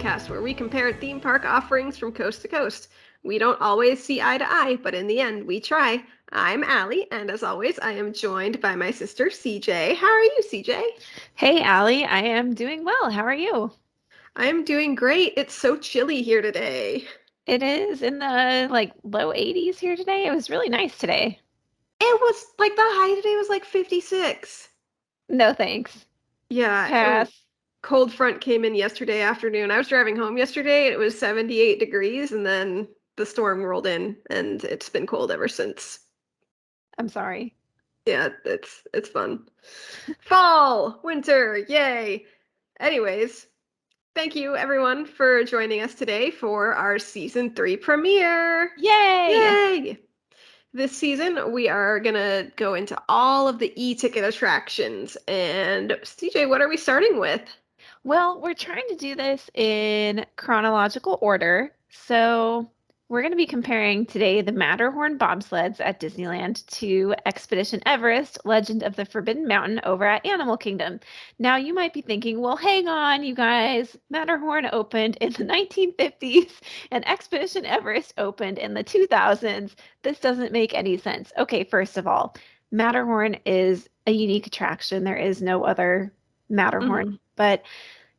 podcast where we compare theme park offerings from coast to coast. We don't always see eye to eye, but in the end, we try. I'm Alli, and as always, I am joined by my sister CJ. How are you, CJ? Hey, Allie, I am doing well. How are you? I am doing great. It's so chilly here today. It is in the low 80s here today. It was really nice today. It was like the high today was like 56. No thanks. Yeah, Pass. cold front came in yesterday afternoon. I was driving home yesterday, and it was 78 degrees, and then the storm rolled in, and it's been cold ever since. I'm sorry. Yeah, it's fun. Fall, winter, yay. Anyways, thank you everyone for joining us today for our season 3 premiere. Yay! Yay! This season we are gonna go into all of the e-ticket attractions. And CJ, what are we starting with? Well, we're trying to do this in chronological order. So we're going to be comparing today the Matterhorn Bobsleds at Disneyland to Expedition Everest, Legend of the Forbidden Mountain over at Animal Kingdom. Now, you might be thinking, well, hang on, you guys. Matterhorn opened in the 1950s and Expedition Everest opened in the 2000s. This doesn't make any sense. Okay, first of all, Matterhorn is a unique attraction. There is no other Matterhorn. Mhm. But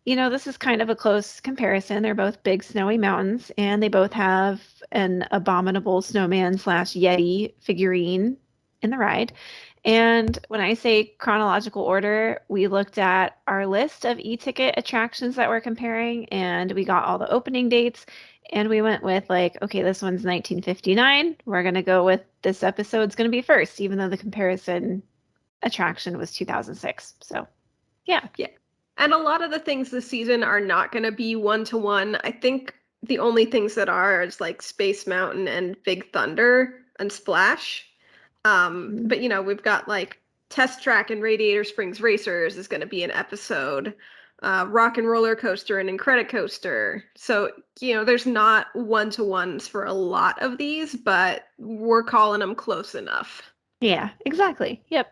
this is kind of a close comparison. They're both big snowy mountains, and they both have an abominable snowman slash Yeti figurine in the ride. And when I say chronological order, we looked at our list of e-ticket attractions that we're comparing, and we got all the opening dates. And we went with okay, this one's 1959. We're going to go with this episode's going to be first, even though the comparison attraction was 2006. So, yeah. Yeah. And a lot of the things this season are not going to be one-to-one. I think the only things that are is like Space Mountain and Big Thunder and Splash. But we've got like Test Track and Radiator Springs Racers is going to be an episode. Rock and Roller Coaster and Incredicoaster. So, there's not one-to-ones for a lot of these, but we're calling them close enough. Yeah, exactly. Yep.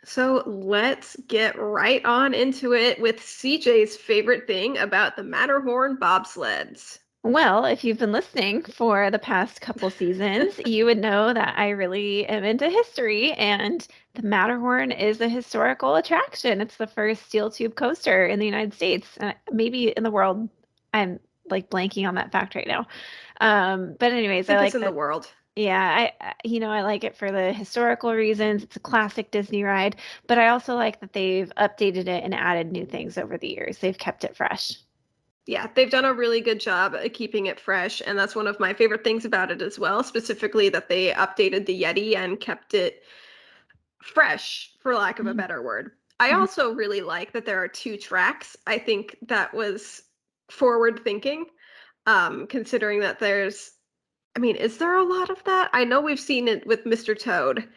So let's get right on into it with CJ's favorite thing about the Matterhorn bobsleds. Well, if you've been listening for the past couple seasons, you would know that I really am into history, and the Matterhorn is a historical attraction. It's the first steel tube coaster in the United States, maybe in the world. I'm blanking on that fact right now. But I anyways, I think it's like in the that. world. Yeah, I like it for the historical reasons. It's a classic Disney ride, but I also like that they've updated it and added new things over the years. They've kept it fresh. Yeah, they've done a really good job at keeping it fresh, and that's one of my favorite things about it as well, specifically that they updated the Yeti and kept it fresh, for lack of a Mhm. better word. I Mhm. also really like that there are two tracks. I think that was forward thinking, considering that is there a lot of that? I know we've seen it with Mr. Toad.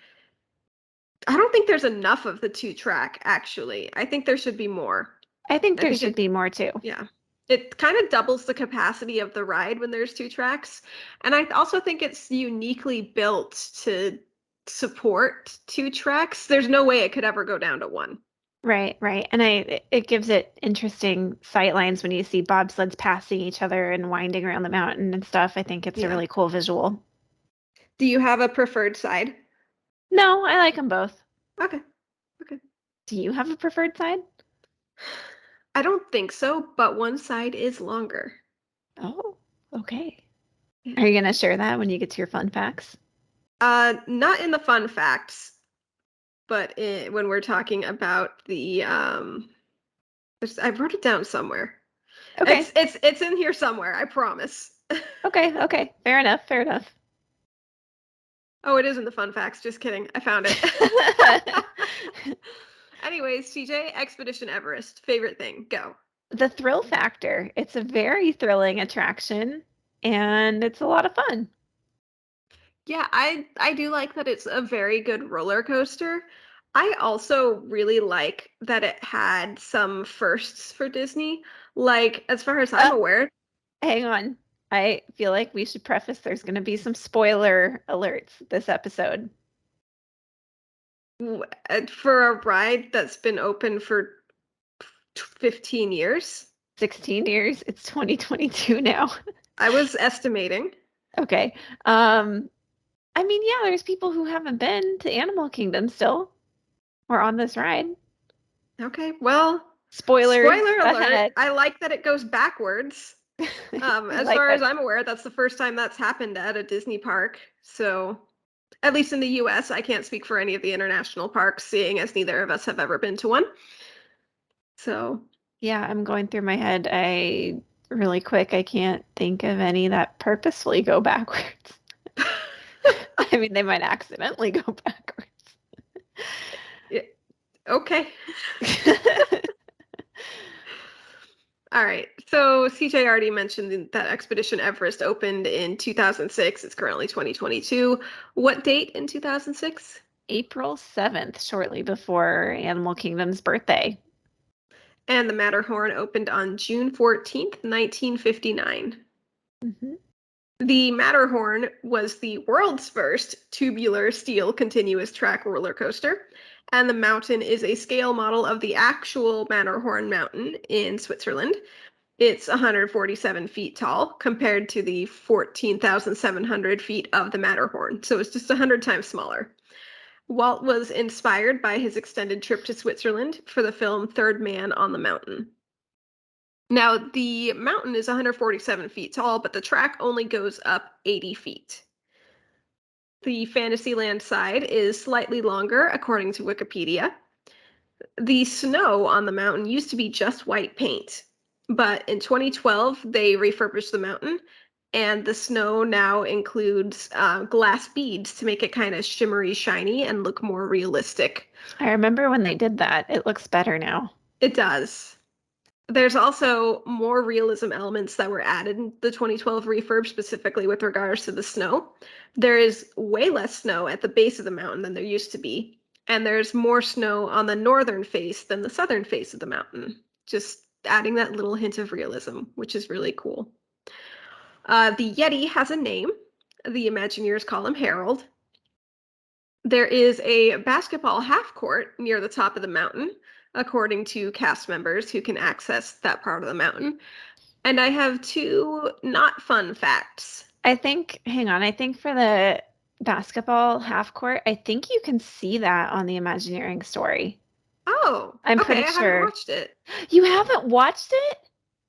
I don't think there's enough of the two track, actually. I think there should be more. I think I there think should it, be more too. yeah. It kind of doubles the capacity of the ride when there's two tracks. And I also think it's uniquely built to support two tracks. There's no way it could ever go down to one. Right, right. And it gives it interesting sight lines when you see bobsleds passing each other and winding around the mountain and stuff. I think it's a Yeah. really cool visual. Do you have a preferred side? No, I like them both. Okay. Okay. Do you have a preferred side? I don't think so, but one side is longer. Oh, okay. Yeah. Are you going to share that when you get to your fun facts? Not in the fun facts, but when we're talking about the I wrote it down somewhere. It's Okay. it's it's in here somewhere, I promise. Okay. Okay. Fair enough. Fair enough. Oh, it is in the fun facts. Just kidding. I found it. Anyways, CJ, Expedition Everest. Favorite thing. Go. The thrill factor. It's a very thrilling attraction and it's a lot of fun. Yeah, I do like that it's a very good roller coaster. I also really like that it had some firsts for Disney. Like, as far as I'm Oh, aware, hang on. I feel like we should preface there's going to be some spoiler alerts this episode. for a ride that's been open for 15 years. 16 years. It's 2022 now. I was estimating. Okay. I mean, yeah, there's people who haven't been to Animal Kingdom still or on this ride. Okay, well, Spoilers spoiler alert. ahead. I like that it goes backwards. I As like far as that. I'm aware, that's the first time that's happened at a Disney park. So, at least in the US, I can't speak for any of the international parks, seeing as neither of us have ever been to one. So, Yeah, I'm going through my head. Really quick, I can't think of any that purposefully go backwards. I mean, they might accidentally go backwards. yeah, okay. All right. So CJ already mentioned that Expedition Everest opened in 2006. It's currently 2022. What date in 2006? April 7th, shortly before Animal Kingdom's birthday. And the Matterhorn opened on June 14th, 1959. Mm-hmm. The Matterhorn was the world's first tubular steel continuous track roller coaster, and the mountain is a scale model of the actual Matterhorn mountain in Switzerland. It's 147 feet tall compared to the 14,700 feet of the Matterhorn, so it's just 100 times smaller. Walt was inspired by his extended trip to Switzerland for the film Third Man on the Mountain. Now, the mountain is 147 feet tall, but the track only goes up 80 feet. The Fantasyland side is slightly longer, according to Wikipedia. The snow on the mountain used to be just white paint, but in 2012, they refurbished the mountain, and the snow now includes glass beads to make it kind of shimmery, shiny, and look more realistic. I remember when they did that. It looks better now. It does. There's also more realism elements that were added in the 2012 refurb, specifically with regards to the snow. There is way less snow at the base of the mountain than there used to be, and there's more snow on the northern face than the southern face of the mountain, just adding that little hint of realism, which is really cool. The Yeti has a name. The Imagineers call him Harold. There is a basketball half court near the top of the mountain, according to cast members who can access that part of the mountain. And I have two not fun facts. Hang on, I think for the basketball half court, I think you can see that on the Imagineering story. Oh, I'm okay. pretty I haven't sure. watched it. You haven't watched it?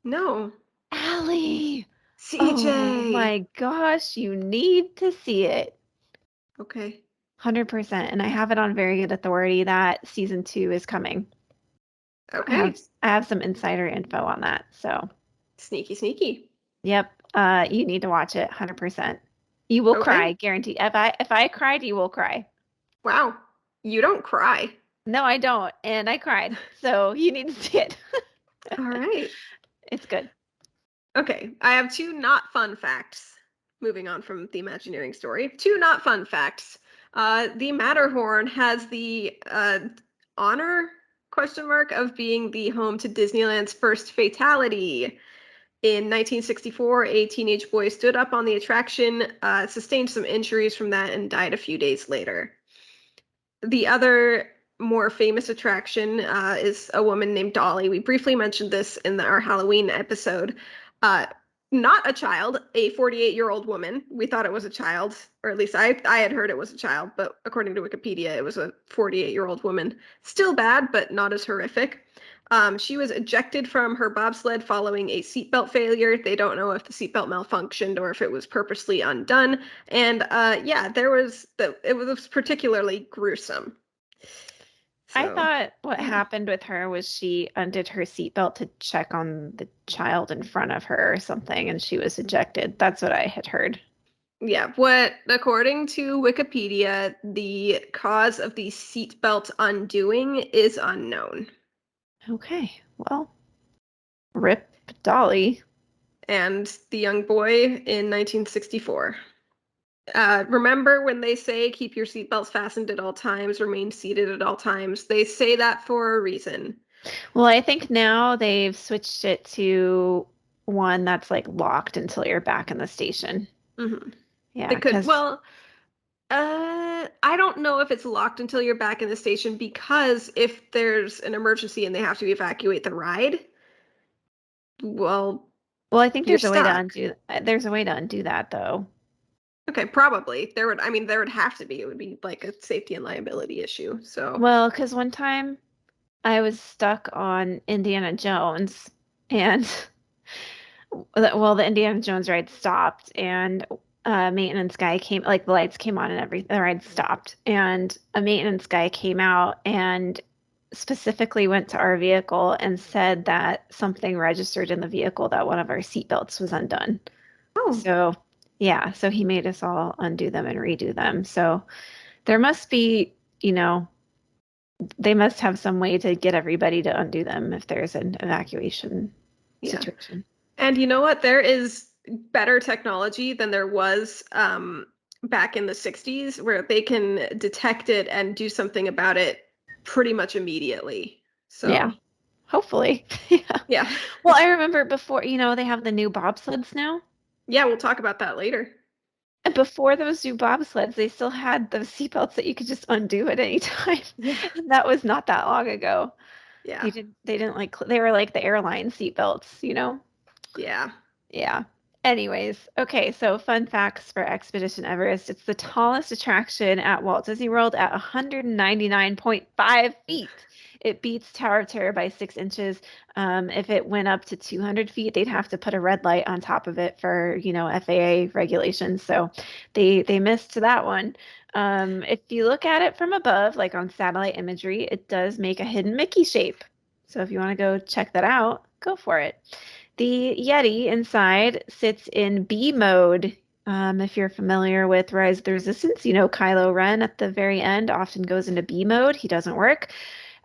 No. Allie! Oh CJ. my gosh, you need to see it. Okay. 100%. And I have it on very good authority that season 2 is coming. I Okay. have I have some insider info on that. So, Sneaky, sneaky. yep, you need to watch it 100%. You will Okay. cry, guarantee. If I cried, you will cry. Wow. You don't cry. No, I don't, and I cried. So, you need to see it. All right. It's good. Okay. I have two not fun facts. Moving on from the Imagineering story. Two not fun facts. The Matterhorn has the honor question mark of being the home to Disneyland's first fatality. In 1964, a teenage boy stood up on the attraction, sustained some injuries from that, and died a few days later. The other more famous attraction is a woman named Dolly. We briefly mentioned this in our Halloween episode. Uh, Not a child, a 48-year-old woman. We thought it was a child, or at least I had heard it was a child, but according to Wikipedia, it was a 48-year-old woman. Still bad, but not as horrific. She was ejected from her bobsled following a seatbelt failure. They don't know if the seatbelt malfunctioned or if it was purposely undone. And yeah, it was particularly gruesome. I So thought what yeah. happened with her was she undid her seatbelt to check on the child in front of her or something, and she was ejected. That's what I had heard. Yeah, what according to Wikipedia, the cause of the seatbelt undoing is unknown. Okay, well, rip Dolly. And the young boy in 1964. Remember when they say keep your seatbelts fastened at all times, remain seated at all times? They say that for a reason. Well, I think now they've switched it to one that's like locked until you're back in the station. Hmm. Yeah, It could, because well, I don't know if it's locked until you're back in the station because if there's an emergency and they have to evacuate the ride, Well, Well, I think you're there's a way to stuck. undo. There's a way to undo that though. Okay, probably. There would have to be. It would be like a safety and liability issue. So, Well, because one time I was stuck on Indiana Jones, and well, the Indiana Jones ride stopped, and maintenance guy came, like the lights came on and everything, the ride stopped, and a maintenance guy came out and specifically went to our vehicle and said that something registered in the vehicle that one of our seatbelts was undone. oh, So, yeah, so he made us all undo them and redo them. So there must be, you know, they must have some way to get everybody to undo them if there's an evacuation yeah. situation. And you know what? There is better technology than there was back in the 60s where they can detect it and do something about it pretty much immediately. Yeah, So, hopefully. Yeah. yeah. Well, I remember before, they have the new bobsleds now. Yeah, we'll talk about that later. And before those new bobsleds, they still had those seatbelts that you could just undo at any time. Yeah. And that was not that long ago. Yeah. They didn't like they were like the airline seatbelts. Yeah. Yeah. Anyways, okay, so fun facts for Expedition Everest. It's the tallest attraction at Walt Disney World at 199.5 feet. It beats Tower of Terror by 6 inches. If it went up to 200 feet, they'd have to put a red light on top of it for, FAA regulations. So they missed that one. If you look at it from above, like on satellite imagery, it does make a hidden Mickey shape. So if you want to go check that out, go for it. The Yeti inside sits in B mode. If you're familiar with Rise of the Resistance, Kylo Ren at the very end often goes into B mode. He doesn't work.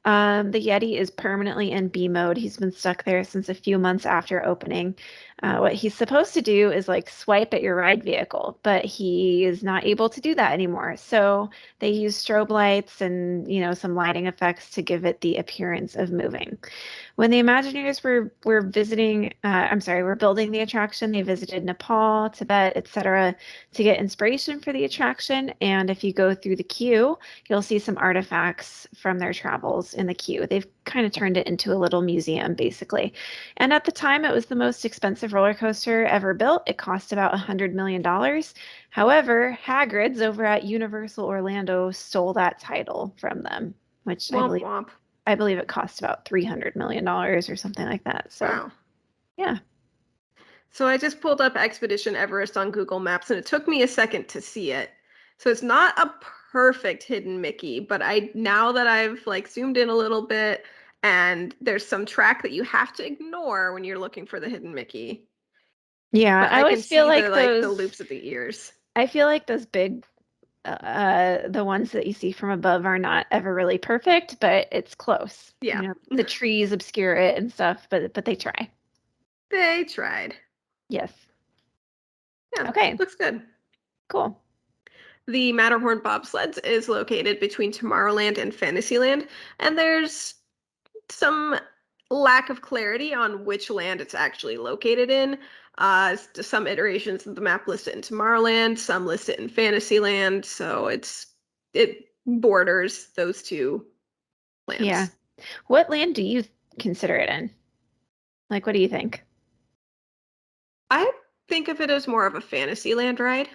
The Yeti is permanently in B mode. He's been stuck there since a few months after opening. What he's supposed to do is like swipe at your ride vehicle, but he is not able to do that anymore. So they use strobe lights and, some lighting effects to give it the appearance of moving. When the Imagineers were were building the attraction, they visited Nepal, Tibet, etc. to get inspiration for the attraction. And if you go through the queue, you'll see some artifacts from their travels in the queue. They've kind of turned it into a little museum, basically. And at the time, it was the most expensive roller coaster ever built. It cost about $100 million. However, Hagrid's over at Universal Orlando stole that title from them, which I Womp believe womp. I believe it cost about $300 million or something like that. So, Wow. yeah. So I just pulled up Expedition Everest on Google Maps and it took me a second to see it. So it's not a perfect hidden Mickey, but I now that I've like zoomed in a little bit and there's some track that you have to ignore when you're looking for the hidden Mickey. Yeah, But I I can always feel see like the those, loops of the ears. I feel like those big, the ones that you see from above are not ever really perfect, but it's close. Yeah. The trees obscure it and stuff, but they try. They tried. Yes. Yeah, Okay, looks good. cool. The Matterhorn Bobsleds is located between Tomorrowland and Fantasyland, and there's some lack of clarity on which land it's actually located in. Some iterations of the map list it in Tomorrowland, some list it in Fantasyland, so it borders those two Yeah. lands. What land do you consider it in? Like, what do you think? I think of it as more of a Fantasyland ride.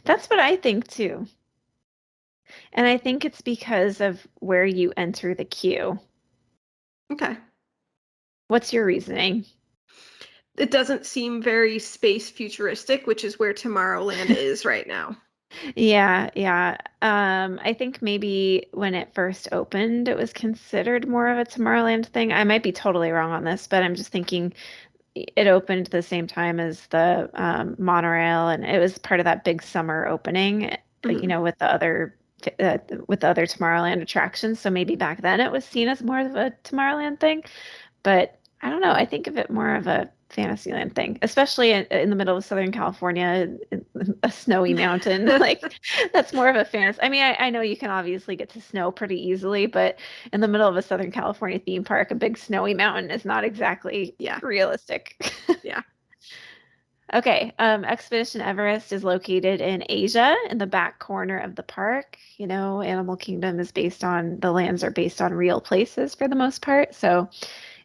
That's what I think too. And I think it's because of where you enter the queue. Okay. What's your reasoning? It doesn't seem very space futuristic, which is where Tomorrowland is right now. Yeah, yeah. I think maybe when it first opened, it was considered more of a Tomorrowland thing. I might be totally wrong on this, but I'm just thinking it opened the same time as the monorail, and it was part of that big summer opening, Mhm. with the other Tomorrowland attractions. So maybe back then it was seen as more of a Tomorrowland thing. But I don't know. I think of it more of a Fantasyland thing, especially in the middle of Southern California, a snowy mountain. Like that's more of a fantasy. I mean, I know you can obviously get to snow pretty easily, but in the middle of a Southern California theme park, a big snowy mountain is not exactly Yeah. realistic. Yeah. Okay, Expedition Everest is located in Asia in the back corner of the park. Animal Kingdom is based on the lands are based on real places for the most part. So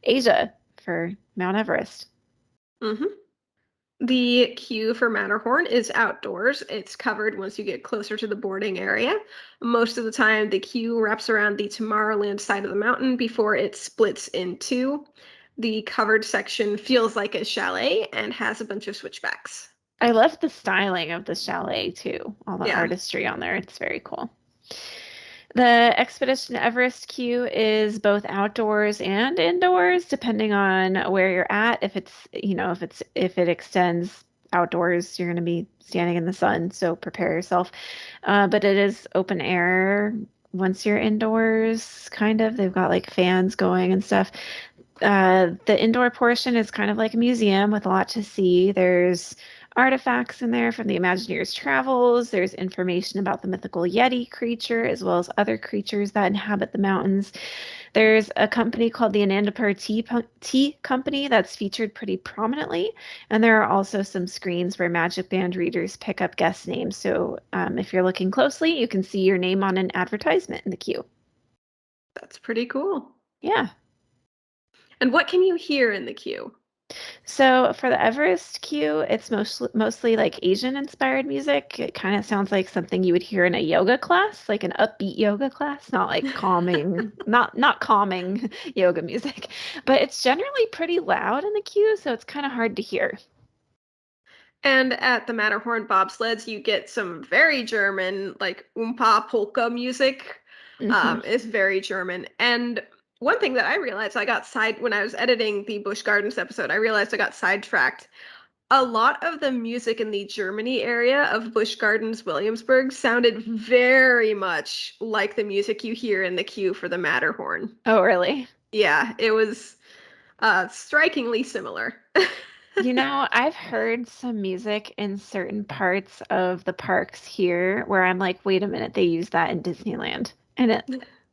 Asia. for Mount Everest. Mm-hmm. The queue for Matterhorn is outdoors. It's covered once you get closer to the boarding area. Most of the time, the queue wraps around the Tomorrowland side of the mountain before it splits in two. The covered section feels like a chalet and has a bunch of switchbacks. I love the styling of the chalet too, all the Yeah. artistry on there. It's very cool. The Expedition Everest queue is both outdoors and indoors, depending on where you're at. If it's, if it extends outdoors, you're going to be standing in the sun, so prepare yourself. But it is open air once you're indoors, kind of. They've got like fans going and stuff. The indoor portion is kind of like a museum with a lot to see. There's artifacts in there from the Imagineer's travels. There's information about the mythical Yeti creature, as well as other creatures that inhabit the mountains. There's a company called the Anandapur Tea Company that's featured pretty prominently. And there are also some screens where Magic Band readers pick up guest names. So if you're looking closely, you can see your name on an advertisement in the queue. That's pretty cool. Yeah. And what can you hear in the queue? So for the Everest queue, it's mostly like Asian inspired music. It kind of sounds like something you would hear in a yoga class, like an upbeat yoga class, not like calming, not calming yoga music. But it's generally pretty loud in the queue, so it's kind of hard to hear. And at the Matterhorn Bobsleds, you get some very German, like Oompa polka music. Hmm. It's very German. And one thing that I realized when I was editing the Busch Gardens episode, I realized I got sidetracked. A lot of the music in the Germany area of Busch Gardens, Williamsburg sounded very much like the music you hear in the queue for the Matterhorn. Oh, really? Yeah, it was strikingly similar. I've heard some music in certain parts of the parks here where I'm like, wait a minute, they use that in Disneyland. And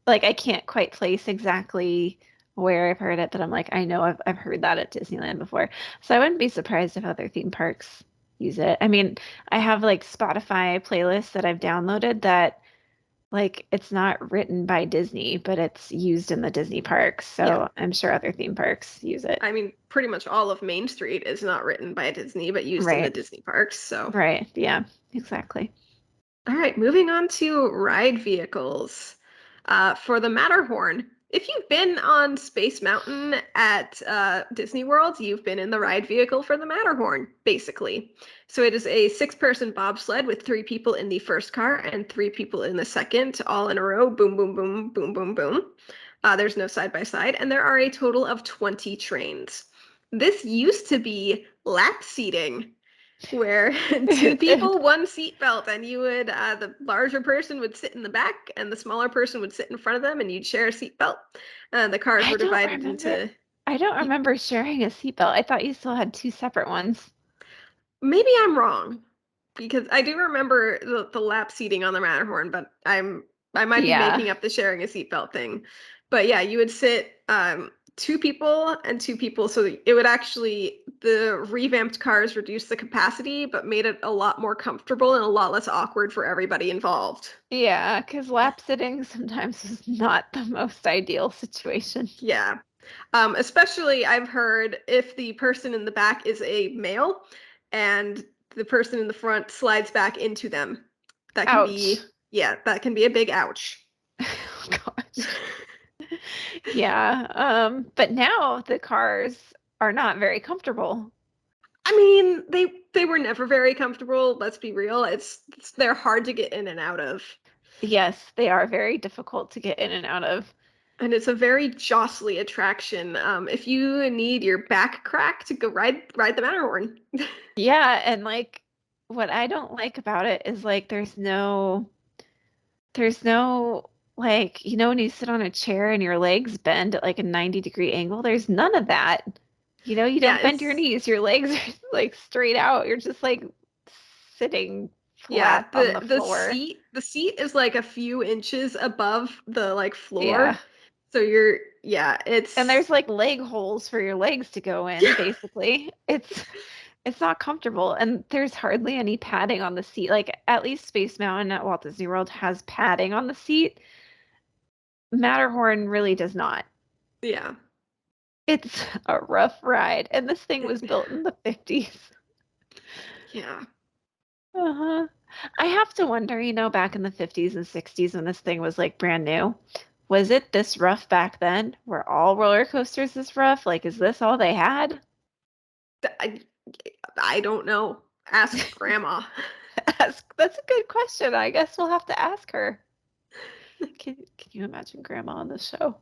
like I can't quite place exactly where I've heard it, but I'm like, I know I've heard that at Disneyland before. So I wouldn't be surprised if other theme parks use it. I mean, I have like Spotify playlists that I've downloaded that like it's not written by Disney, but it's used in the Disney parks. Yeah. So I'm sure other theme parks use it. I mean, pretty much all of Main Street is not written by Disney, but used in the Right. Disney parks. So, Right. Yeah, exactly. all right, moving on to ride vehicles. For the Matterhorn, if you've been on Space Mountain at Disney World, you've been in the ride vehicle for the Matterhorn, basically. So it is a six-person bobsled with three people in the first car and three people in the second, all in a row. Boom, boom, boom, boom, boom, boom. There's no side by side, and there are a total of 20 trains. This used to be lap seating, where two people, one seat belt, and you would the larger person would sit in the back, and the smaller person would sit in front of them, and you'd share a seat belt. And the cars I were don't divided remember. into. I don't remember sharing a seatbelt. I thought you still had two separate ones. Maybe I'm wrong, because I do remember the lap seating on the Matterhorn, but I might be Yeah. making up the sharing a seatbelt thing. But yeah, you would sit two people and two people, so that it would actually the revamped cars reduced the capacity, but made it a lot more comfortable and a lot less awkward for everybody involved. Yeah, because lap sitting sometimes is not the most ideal situation. Yeah. Especially I've heard if the person in the back is a male and the person in the front slides back into them. That can Ouch. be, yeah, that can be a big ouch. Oh, gosh. Yeah. But now the cars are not very comfortable. I mean, they were never very comfortable, let's be real. They're hard to get in and out of. Yes, they are very difficult to get in and out of. And it's a very jostly attraction. If you need your back crack to go ride the Matterhorn. Yeah, and like what I don't like about it is like there's no like when you sit on a chair and your legs bend at like a 90-degree angle, there's none of that. You Yeah, don't bend your knees, your legs are like straight out. You're just like sitting yeah, flat on the the floor. seat is like a few inches above the like Yeah. floor. So yeah, And it's there's like leg holes for your legs to go in, basically. It's not comfortable and there's hardly any padding on the seat. Like at least Space Mountain at Walt Disney World has padding on the seat. Matterhorn really does not. yeah. It's a rough ride, and this thing was built in the 50s. Yeah. Uh-huh. I have to wonder, back in the 50s and 60s when this thing was like brand new, was it this rough back then? Were all roller coasters this rough? Like, is this all they had? I, I don't know. Ask grandma. That's a good question. I guess we'll have to ask her. Can you imagine grandma on the show?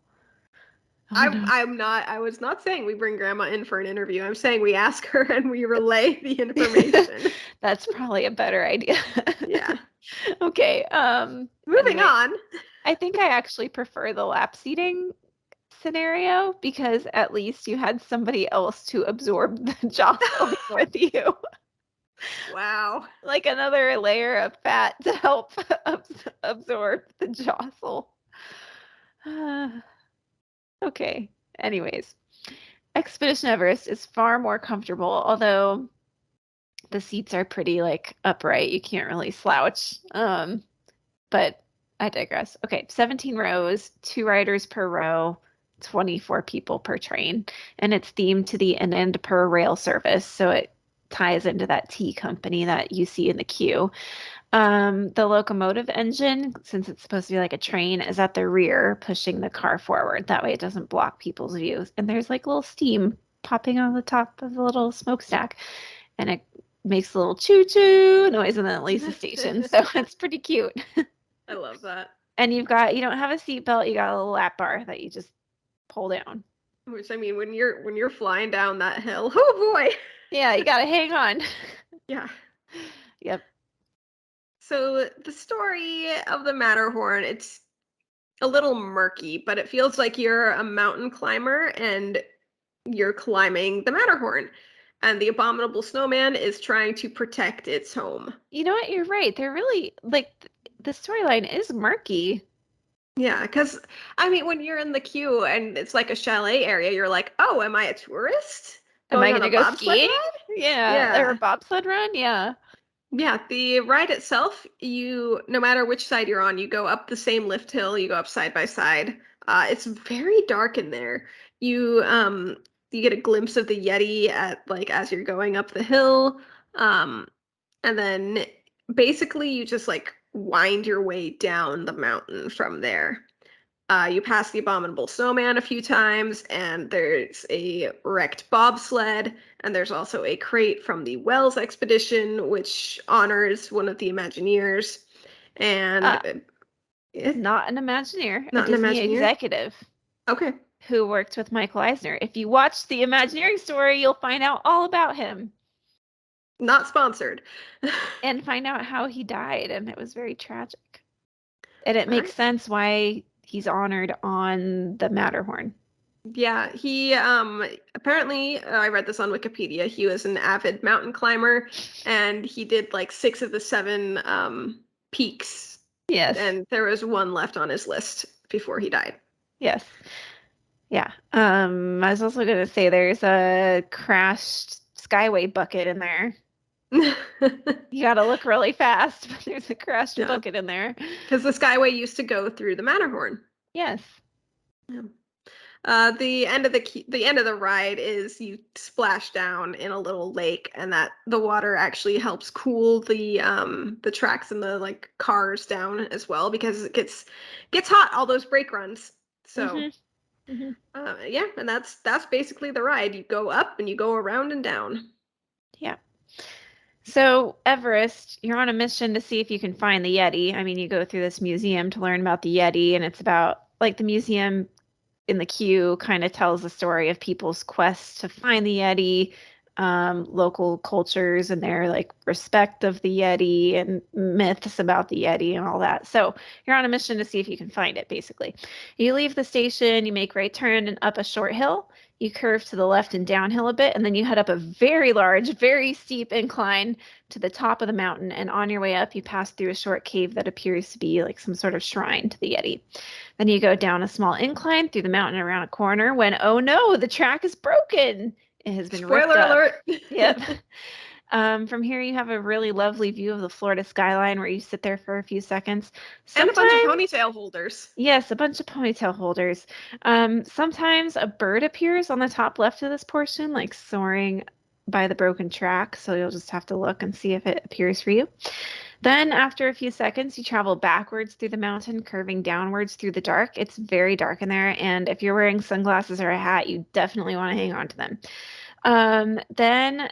Oh no. I was not saying we bring grandma in for an interview. I'm saying we ask her and we relay the information. That's probably a better idea. Yeah. Okay. Moving Anyway, on. I think I actually prefer the lap seating scenario because at least you had somebody else to absorb the jostling with you. Wow. Like another layer of fat to help absorb the jostle. Okay. Anyways, Expedition Everest is far more comfortable, although the seats are pretty like upright. You can't really slouch. But I digress. Okay, 17 rows, 2 riders per row, 24 people per train, and it's themed to the End per rail service, so it ties into that T company that you see in the queue. The locomotive engine, since it's supposed to be like a train, is at the rear, pushing the car forward. That way it doesn't block people's views. And there's like little steam popping on the top of the little smokestack, and it makes a little choo-choo noise, and then it leaves the station. So it's pretty cute. I love that. And you don't have a seatbelt, you got a little lap bar that you just pull down. Which I mean, when you're flying down that hill, oh boy. Yeah, you gotta hang on. Yeah. Yep. So the story of the Matterhorn, it's a little murky, but it feels like you're a mountain climber and you're climbing the Matterhorn. And the abominable snowman is trying to protect its home. You know what? You're right. They're really like the storyline is murky. Yeah, because I mean, when you're in the queue and it's like a chalet area, you're like, oh, am I a tourist Am I going on gonna a go bobsled skiing? ride? Yeah. Or a Yeah. bobsled run? Yeah. Yeah, the ride itself, no matter which side you're on, you go up the same lift hill, you go up side by side. It's very dark in there. You get a glimpse of the Yeti at like as you're going up the hill. Um, and then basically you just like wind your way down the mountain from there. You pass the abominable snowman a few times, and there's a wrecked bobsled, and there's also a crate from the Wells expedition, which honors one of the Imagineers. And Uh, not an Imagineer, a not an Disney Imagineer. executive Okay, who worked with Michael Eisner. If you watch the Imagineering story, you'll find out all about him not sponsored. and find out how he died, and it was very tragic. And it All makes right. sense why he's honored on the Matterhorn. Yeah, he apparently I read this on Wikipedia. He was an avid mountain climber, and he did like 6 of the 7 peaks, Yes. and there was one left on his list before he died. Yes. Yeah. I was also gonna say there's a crashed Skyway bucket in there. You gotta look really fast, but there's a crashed Yeah, bucket in there. because the Skyway used to go through the Matterhorn. Yes. Yeah. The end of the end of the ride is you splash down in a little lake, and that the water actually helps cool the tracks and the like cars down as well because it gets hot all those brake runs. So yeah, and that's basically the ride. You go up and you go around and down. Yeah. So Everest, you're on a mission to see if you can find the Yeti. I mean, you go through this museum to learn about the Yeti, and it's about like the museum in the queue kind of tells the story of people's quest to find the Yeti, local cultures and their like respect of the Yeti and myths about the Yeti and all that. So you're on a mission to see if you can find it, basically. You leave the station, you make right turn and up a short hill. You curve to the left and downhill a bit, and then you head up a very large, very steep incline to the top of the mountain. And on your way up, you pass through a short cave that appears to be like some sort of shrine to the Yeti. Then you go down a small incline through the mountain around a corner when, oh no, the track is broken. It has been ripped Spoiler up. alert. Yep. From here, you have a really lovely view of the Florida skyline where you sit there for a few seconds. And a bunch of Sometimes, ponytail holders. yes, a bunch of ponytail holders. Sometimes a bird appears on the top left of this portion, like soaring by the broken track. So you'll just have to look and see if it appears for you. Then, after a few seconds, you travel backwards through the mountain, curving downwards through the dark. It's very dark in there, and if you're wearing sunglasses or a hat, you definitely want to hang on to them. Then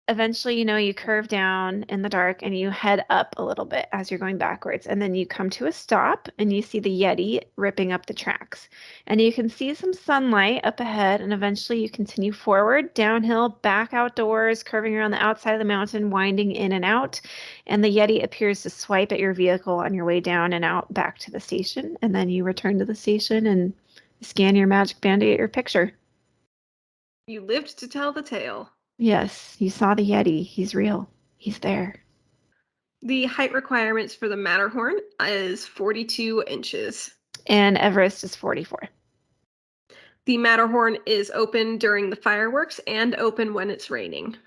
eventually, you curve down in the dark and you head up a little bit as you're going backwards. And then you come to a stop and you see the Yeti ripping up the tracks. And you can see some sunlight up ahead. And eventually you continue forward, downhill, back outdoors, curving around the outside of the mountain, winding in and out. And the Yeti appears to swipe at your vehicle on your way down and out back to the station. And then you return to the station and scan your magic band to get your picture. You lived to tell the tale. Yes, you saw the Yeti. He's real. He's there. The height requirements for the Matterhorn is 42 inches. And Everest is 44. The Matterhorn is open during the fireworks and open when it's raining.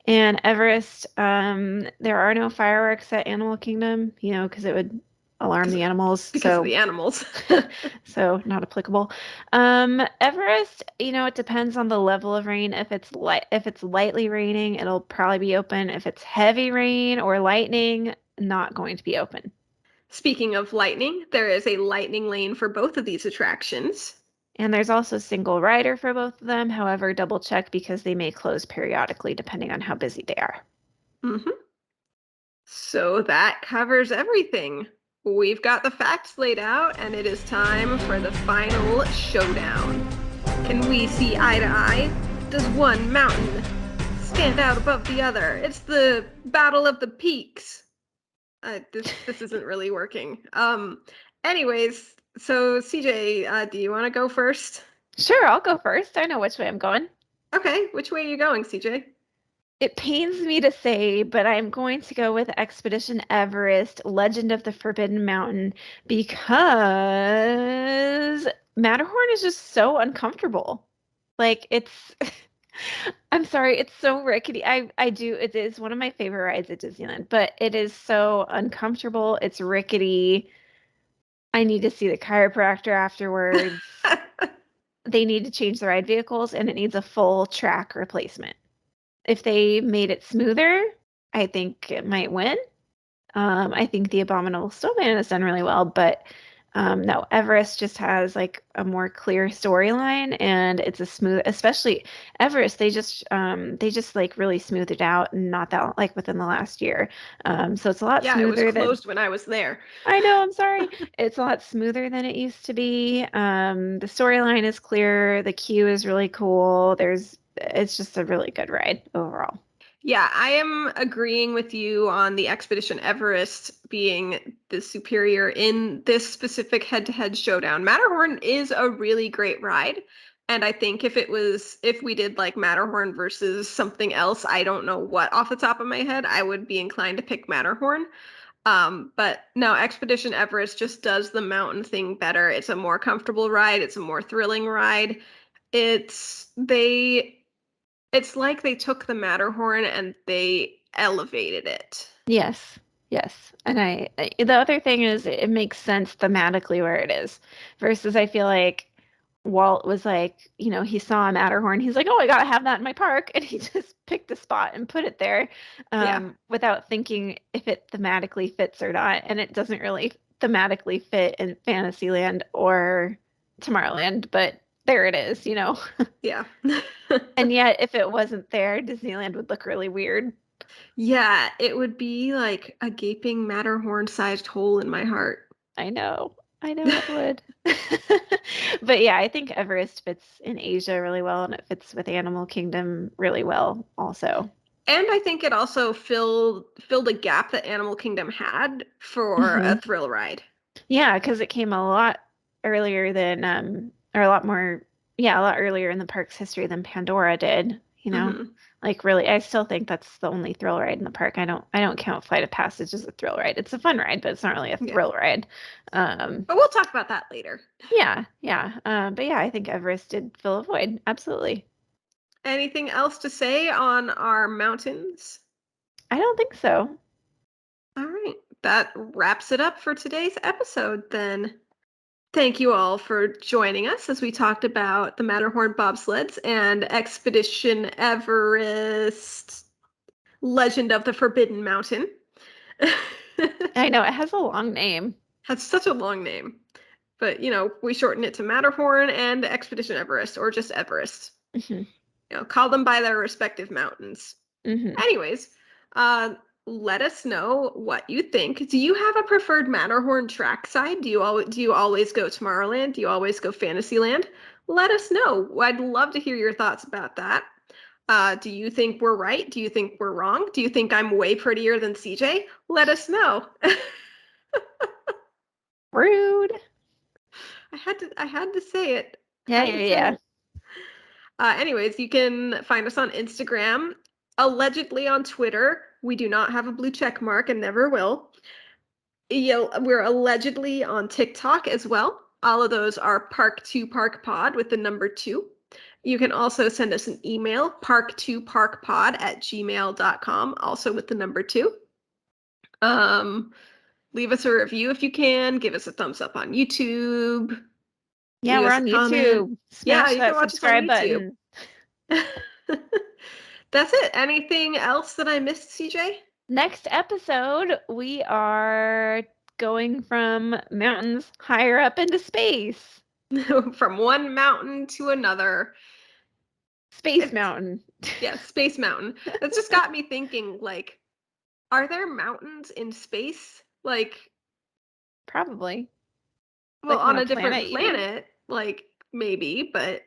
And Everest, there are no fireworks at Animal Kingdom, because it would alarm the animals. Because of the animals. So not applicable. Everest, it depends on the level of rain. If it's lightly raining, it'll probably be open. If it's heavy rain or lightning, not going to be open. Speaking of lightning, there is a lightning lane for both of these attractions. And there's also single rider for both of them. However, double check because they may close periodically depending on how busy they are. Mm-hmm. So that covers everything. We've got the facts laid out, and it is time for the final showdown. Can we see eye to eye? Does one mountain stand out above the other? It's the Battle of the Peaks. This isn't really working. Anyways, so CJ, do you want to go first? Sure, I'll go first. I know which way I'm going. Okay, which way are you going, CJ? It pains me to say, but I'm going to go with Expedition Everest, Legend of the Forbidden Mountain, because Matterhorn is just so uncomfortable. Like I'm sorry, it's so rickety. It is one of my favorite rides at Disneyland, but it is so uncomfortable. It's rickety. I need to see the chiropractor afterwards. They need to change the ride vehicles, and it needs a full track replacement. If they made it smoother, I think it might win. I think the Abominable Snowman has done really well, but no, Everest just has like a more clear storyline, and it's a smooth, especially Everest. They just like really smoothed it out, and not that like within the last year. So it's a lot smoother. Yeah, it was closed when I was there. I know, I'm sorry. It's a lot smoother than it used to be. The storyline is clear. The queue is really cool. It's just a really good ride overall. Yeah, I am agreeing with you on the Expedition Everest being the superior in this specific head-to-head showdown. Matterhorn is a really great ride, and I think if we did like Matterhorn versus something else, I don't know what off the top of my head, I would be inclined to pick Matterhorn. But no, Expedition Everest just does the mountain thing better. It's a more comfortable ride. It's a more thrilling ride. It's like they took the Matterhorn and they elevated it. Yes. Yes. And the other thing is it makes sense thematically where it is versus I feel like Walt was like, he saw a Matterhorn. He's like, oh, I got to have that in my park. And he just picked a spot and put it there without thinking if it thematically fits or not. And it doesn't really thematically fit in Fantasyland or Tomorrowland, but there it is, Yeah. And yet, if it wasn't there, Disneyland would look really weird. Yeah, it would be like a gaping Matterhorn-sized hole in my heart. I know it would. But yeah, I think Everest fits in Asia really well, and it fits with Animal Kingdom really well also. And I think it also filled a gap that Animal Kingdom had for a thrill ride. Yeah, because it came a lot earlier than, or a lot earlier in the park's history than Pandora did. Like really, I still think that's the only thrill ride in the park. I don't count Flight of Passage as a thrill ride. It's a fun ride, but it's not really a thrill ride. But we'll talk about that later. Yeah. But yeah, I think Everest did fill a void. Absolutely. Anything else to say on our mountains? I don't think so. All right. That wraps it up for today's episode then. Thank you all for joining us as we talked about the Matterhorn Bobsleds and Expedition Everest, Legend of the Forbidden Mountain. I know, it has a long name. Has such a long name. But, we shorten it to Matterhorn and Expedition Everest, or just Everest. Call them by their respective mountains. Anyways, let us know what you think. Do you have a preferred Matterhorn trackside? Do you always go Tomorrowland? Do you always go Fantasyland? Let us know. I'd love to hear your thoughts about that. Do you think we're right? Do you think we're wrong? Do you think I'm way prettier than CJ? Let us know. Rude. I had to say it. Yeah. Anyways, you can find us on Instagram, allegedly on Twitter. We do not have a blue check mark and never will. We're allegedly on TikTok as well. All of those are Park2Park Pod with the number 2. You can also send us an email, park2parkpod@gmail.com, also with the number 2. Leave us a review if you can. Give us a thumbs up on YouTube. Yeah, we're on YouTube. Smash you that can watch subscribe us on YouTube. button. That's it. Anything else that I missed, CJ? Next episode, we are going from mountains higher up into space. From one mountain to another. Space mountain. Yeah, Space Mountain. That's just got me thinking, like, are there mountains in space? Like, probably. Well, like on a different planet, like, maybe, but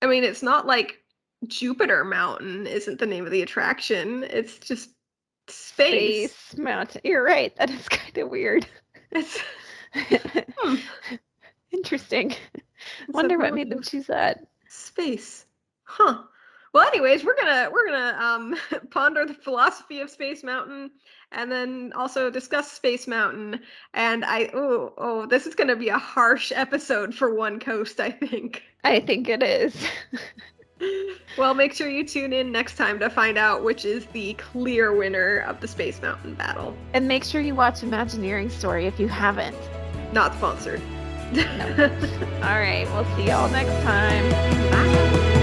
I mean, it's not like Jupiter Mountain isn't the name of the attraction. It's just space. Space Mountain. You're right. That is kind of weird. It's interesting. Wonder what made them choose that. Space. Huh. Well, anyways, we're gonna ponder the philosophy of Space Mountain, and then also discuss Space Mountain. And this is gonna be a harsh episode for One Coast, I think. I think it is. Well, make sure you tune in next time to find out which is the clear winner of the Space Mountain battle. And make sure you watch Imagineering Story if you haven't. Not sponsored. No. All right, we'll see y'all next time. Bye.